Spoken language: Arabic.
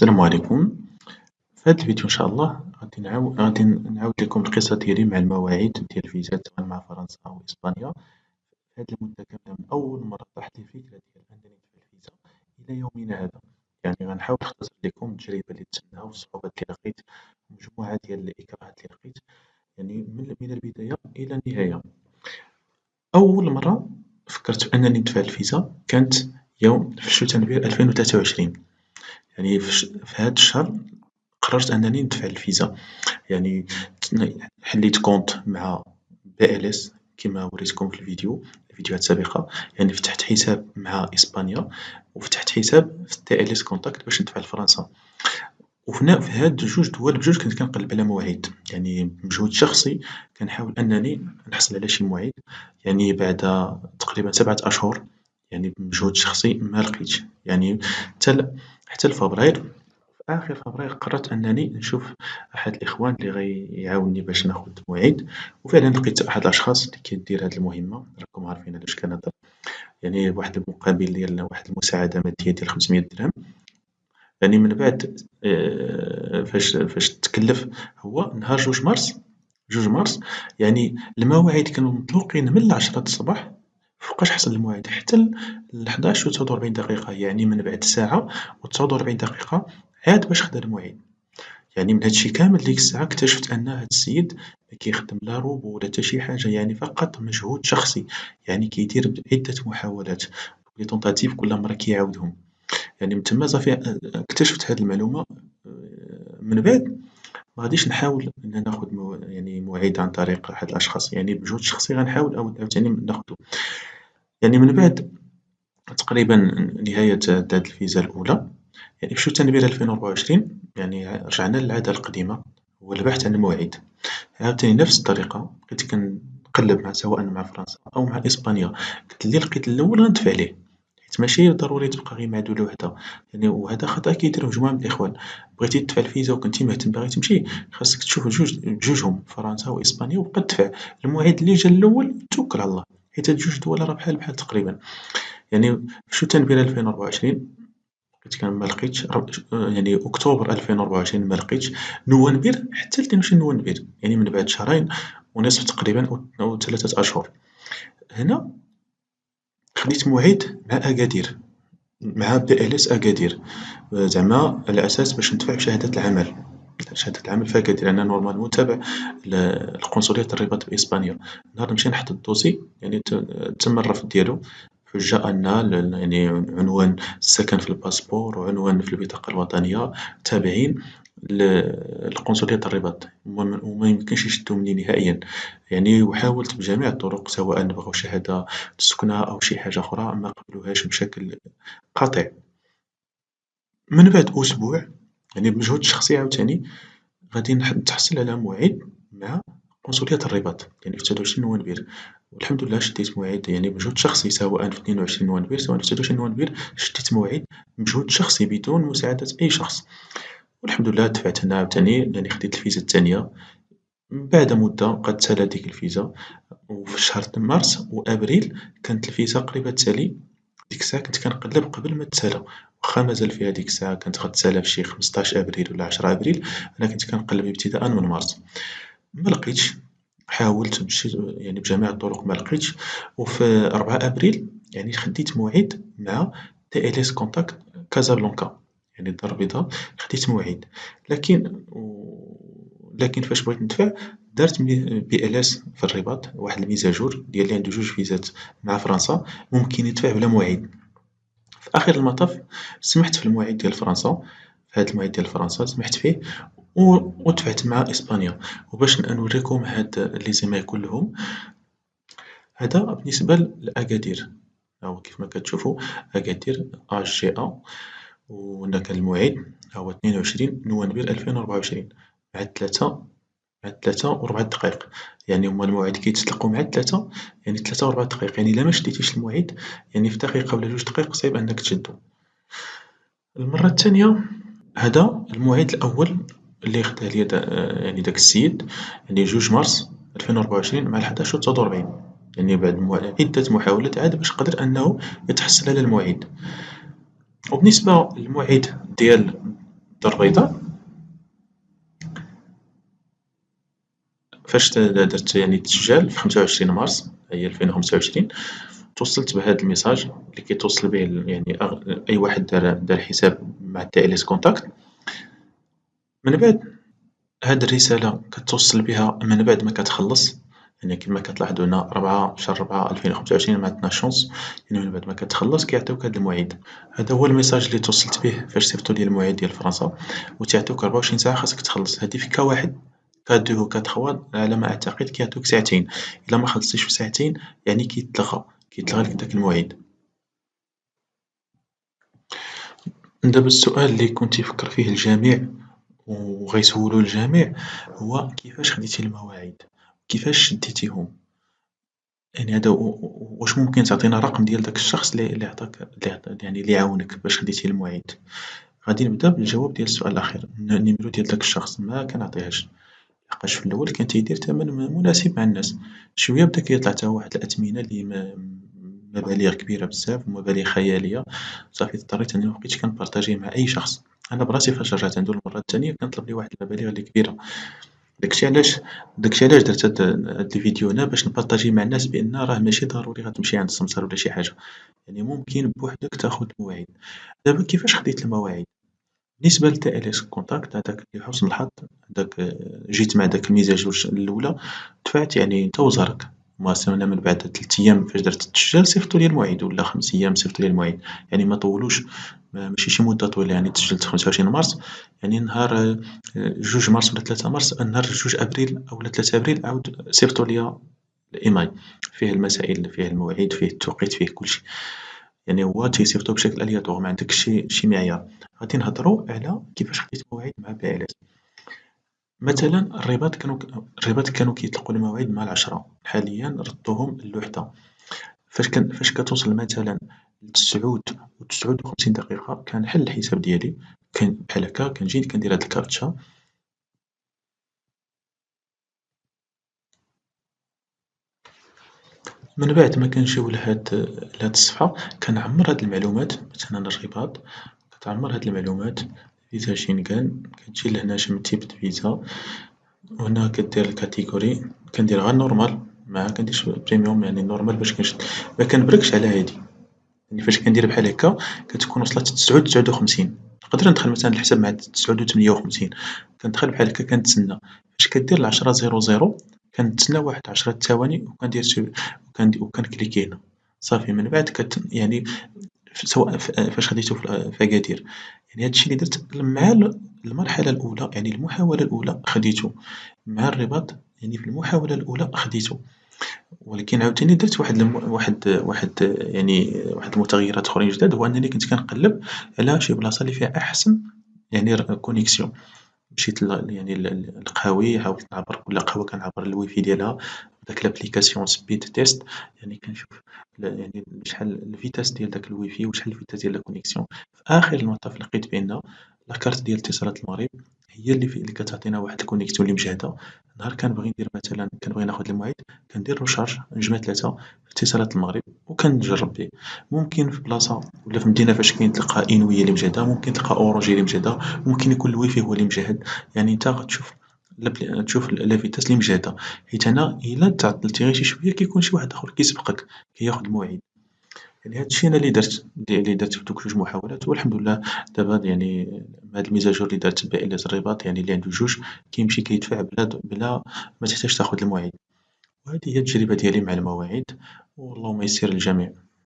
السلام عليكم. في هذا الفيديو إن شاء الله غادي نعاود لكم القصة ديالي مع المواعيد ديال الفيزات سواء مع فرنسا أو إسبانيا. في هذه المدة كاملة من أول مرة طرحت لي الفكرة ديال أنني ندفع الفيزا إلى يومنا هذا، يعني غنحاول نختصر لكم التجربة اللي درتها والصعوبات اللي لقيت ومجموعة ديال الإكراهات اللي لقيت، يعني من البداية إلى النهاية. أول مرة فكرت أنني ندفع الفيزا كانت يوم في شتنبر 2023، يعني في هذا الشهر قررت أنني ندفع الفيزا. يعني حليت كونت مع PLS كما وريتكم في الفيديوهات السابقة، يعني فتحت حساب مع إسبانيا وفتحت حساب في TLS كونتاكت باش ندفع لفرنسا. وفي هاد جوج دول بجوج كنت كنقلب على مواعيد، يعني بمجهود شخصي كنحاول أنني نحصل على شي موعد، يعني بعد تقريبا 7 أشهر يعني بمجهود شخصي ما لقيتش، يعني حتى لفبراير. في آخر فبراير قررت أنني نشوف أحد الإخوان اللي غيعاونني باش ناخد موعد، وفعلا لقيت أحد الأشخاص اللي كيدير هاد المهمة، راكم عارفين علاش كنهضر، يعني بواحد المقابل ديال واحد المساعدة مادية ديال 500 درهم. يعني من بعد فاش تكلف هو نهار 2 مارس، يعني المواعيد كانوا مطلوقين من 10 الصباح، فوقاش حصل الموعد حتى ل 11 و 49 دقيقة، يعني من بعد ساعة و 49 دقيقة عاد باش خدا الموعد. يعني من هادشي كامل ديك الساعة اكتشفت أن هاد السيد ما كيخدم لا روبو ولا حتى شي حاجة، يعني فقط مجهود شخصي، يعني كيدير عدة محاولات لي طونطاتيف كل مرة كيعاودهم. يعني من تما صافي اكتشفت هاد المعلومة. من بعد ما غاديش نحاول أن ناخد يعني مواعيد عن طريق أحد الأشخاص، يعني بجهد شخصي غنحاول عاوتاني ناخدو. يعني من بعد تقريبا نهاية هاد الفيزا الأولى، يعني في شتنبر 2024 يعني رجعنا للعادة القديمة، هو البحث عن المواعيد. عاوتاني نفس الطريقة بقيت كنقلب سواء مع فرنسا أو مع إسبانيا، قلت اللي لقيت الأول غندفع ليه، حيت ماشي ضروري تبقى غير مع دولة وحدة، يعني وهذا خطأ كيديروه مجموعة من الإخوان. بغيتي تدفع الفيزا وكنتي مهتم باغي تمشي، خاصك تشوف بجوجهم فرنسا وإسبانيا وبقى تدفع الموعد اللي جا الأول توكل على الله، حيت هاد جوج دول راه بحال بحال تقريبا. يعني في شتنبر 2024 لقيت ما لقيتش يعني أكتوبر 2024 ما لقيتش، نوفمبر حتى 22 نوفمبر يعني من بعد شهرين ونصف تقريبا أو 3 أشهر، هنا خديت موعد مع أكادير، مع PLS أكادير، زعما على أساس باش ندفع بشهادة العمل، شهادة العمل في أكادير، أنا نورمالمون تابع لقنصلية الرباط بإسبانيا. نهار نمشي نحط الدوسي يعني تم الرفض ديالو، حجة أن يعني عنوان السكن في الباسبور وعنوان في البطاقة الوطنية تابعين لقنصلية الرباط وما يمكنش يشدو مني نهائيا، يعني وحاولت بجميع الطرق سواء بغاو شهادة السكنة أو شي حاجة أخرى ما قبلوهاش بشكل قاطع. من بعد أسبوع يعني بمجهود شخصي عاوتاني غادي نتحصل على موعد مع قنصلية الرباط، يعني في 23 نوفمبر، والحمد لله شديت موعد يعني بمجهود شخصي سواء في 22 نوفمبر سواء في 23 نوفمبر، شديت موعد بمجهود شخصي بدون مساعدة أي شخص، والحمد لله دفعت أنا عاوتاني يعني خديت الفيزا الثانية. بعد مدة قد تسالى ديك الفيزا، وفي شهر مارس وأبريل كانت الفيزا قريبة تسالي. ديك الساعة كنت كنقلب قبل ما تسالا، واخا مازال فيها ديك الساعة كانت غتسالا في شي 15 أبريل ولا 10 أبريل، أنا كنت كنقلب ابتداء من مارس. ما لقيتش، حاولت يعني بجميع الطرق ما لقيتش، وفي 4 أبريل يعني خديت موعد مع TLS كونتاكت كازابلانكا، يعني الدار البيضاء، خديت موعد، لكن لكن فاش بغيت ندفع درت PLS في الرباط واحد الميزاجور ديال اللي عنده جوج فيزات مع فرنسا ممكن يدفع بلا موعد. في آخر المطاف سمحت في الموعد ديال فرنسا، في هاد الموعد ديال فرنسا سمحت فيه ودفعت مع إسبانيا. وباش نوريكم هاد لي زيماي كلهم، هذا بالنسبة لأكادير، ها هو كيف ما كتشوفوا أكادير HGA، وهنا كان الموعد ها هو 22 نوفمبر 2024 مع 3 و4 دقايق، يعني هما المواعيد كيتسلقوا مع 3 يعني 3 و4 دقايق، يعني إلا ما شديتيش الموعد يعني في دقيقة ولا 2 دقايق صعيب أنك تشدو. المرة الثانية هذا الموعد الأول اللي خداه ليا يعني داك السيد، يعني 2 مارس 2024 مع 11 و 49، يعني بعد عدة محاولات عاد باش قدر أنه يتحصل على الموعد. وبالنسبة للموعد ديال الدار البيضاء فاش درت يعني التسجيل في 25 مارس هي 2025 توصلت بهذا الميساج اللي كيتوصل به يعني اي واحد دار حساب مع تي ال اس كونتاكت. من بعد هاد الرسالة كتوصل بها من بعد ما كتخلص، يعني كما كتلاحظوا هنا 4 شهر 4 2025 ما عندنا شونس، يعني من بعد ما كتخلص كيعطيوك هاد الموعد. هذا هو الميساج اللي توصلت به فاش صيفطوا لي الموعد ديال فرنسا، وتيعطيوك 24 ساعة خاصك تخلص. هادي في كا واحد، كا دو و كا تخوا على ما أعتقد كيعطيوك ساعتين، إلا ما خلصتيش في ساعتين يعني كيتلغى لك داك الموعد. دابا السؤال اللي كنت يفكر فيه الجميع وغيسولو الجميع هو كيفاش خديتي المواعيد، كيفاش شديتيهم؟ يعني هذا واش ممكن تعطينا رقم ديال داك الشخص اللي عطاك يعني اللي عاونك باش خديتي المواعيد؟ غادي نبدا بالجواب ديال السؤال الأخير، النيميرو ديال داك الشخص ما كنعطيهاش، لحقاش في الأول كان تيدير ثمن مناسب مع الناس، شوية بدا كيطلع حتى هو واحد الأثمنة اللي مبالغ كبيرة بزاف ومبالغ خيالية، صافي اضطريت أني مبقيتش كنبارطاجيه مع أي شخص. أنا براسي فاش رجعت عندو المرة الثانية كان طلب لي واحد المبالغ اللي كبيرة، داكشي علاش درت هاد الفيديو هنا باش نبارطاجيه مع الناس بأن راه ماشي ضروري غتمشي عند السمسار ولا شي حاجة، يعني ممكن بوحدك تاخد المواعيد. دابا كيفاش خديت المواعيد؟ بالنسبة لتاع LS كونتاكت هداك لحسن الحظ هداك جيت مع داك الميزاج الأولى دفعت يعني نتا وزارك، أنا من بعد 3 أيام فاش درت التسجيل صيفطوا لي الموعد ولا 5 أيام صيفطوا لي الموعد، يعني ما طولوش، ماشي شي مدة طويلة، يعني تسجلت 25 مارس، يعني نهار 2 مارس ولا 3 مارس نهار 2 أبريل أولا 3 أبريل عاود صيفطوا ليا الإيمايل فيه المسائل فيه المواعيد فيه التوقيت فيه كلشي، يعني هو تيصيفطو بشكل ألياتوغ معندكش شي معيار. غادي نهضرو على كيفاش خديت مواعيد مع PLS. مثلا الرباط كانوا كيطلقوا المواعيد مع العشرة، حاليا ردوهم للوحدة. فاش كتوصل مثلا لتسعود وتسعود وخمسين دقيقة كنحل الحساب ديالي، كان بحال هكا كنجي كندير هاد الكارتشا، من بعد ما كنجيو لهاد الصفحة كنعمر هاد المعلومات، مثلا الرباط كتعمر هاد المعلومات، فيزا شينغان كتجي لهنا شم تيب د فيزا، وهنا كدير الكاتيجوري كندير غير نورمال، ما كنديرش بريميوم، يعني نورمال باش كنشد، ما كنبركش على هادي، يعني فاش كندير بحال هكا كتكون وصلت تسعود تسعود وخمسين، نقدر ندخل مثلا الحساب مع تسعود وتمنية وخمسين، كندخل بحال هكا كنتسنى، فاش كدير العشرة زيرو زيرو كنتسنى واحد 10 ثواني وكندير وكنكليكي هنا، صافي من بعد يعني سواء فاش خديتو في أكادير، يعني هادشي اللي درت مع المرحلة الأولى، يعني المحاولة الأولى خديتو، مع الرباط يعني في المحاولة الأولى خديتو، ولكن عاوتاني درت واحد المتغيرات أخرين جداد، هو أنني كنت كنقلّب على شي بلاصة اللي فيها أحسن يعني كونيكسيون، مشيت يعني القهاوي حاولت نعبر كل قهوة كنعبر الويفي ديالها بداك لابليكاسيون سبيد تيست، يعني كنشوف يعني شحال الفيتاس ديال داك الويفي وشحال الفيتاس ديال لا كونيكسيون، في آخر المطاف لقيت بأن لاكارت ديال اتصالات المغرب هي اللي كتعطينا واحد الكونيكسيون اللي مجهدة، نهار كنبغي ندير مثلا كنبغي ناخد الموعد كندير روشارج نجمع 3 في اتصالات المغرب وكنجرب به، ممكن في بلاصة ولا في مدينة فاش كاين تلقى إنوية اللي مجهدة، ممكن تلقى أوروجي اللي مجهدة، ممكن يكون الويفي هو اللي مجهد، يعني نتا غتشوف تشوف لا فيتاس اللي مجهدة، حيت أنا إلا تعطلتي غير شي شوية كيكون شي واحد آخر كيسبقك كياخد الموعد، يعني هادشي أنا اللي درت في دوك 2 محاولات، والحمد لله دابا يعني مع هاد الميزاجور اللي دارت بائلة الرباط يعني اللي عنده 2 كيمشي كيدفع بلا ما تحتاج تاخد الموعد، وهذه هي التجربة ديالي مع المواعيد، واللهم ييسر للجميع.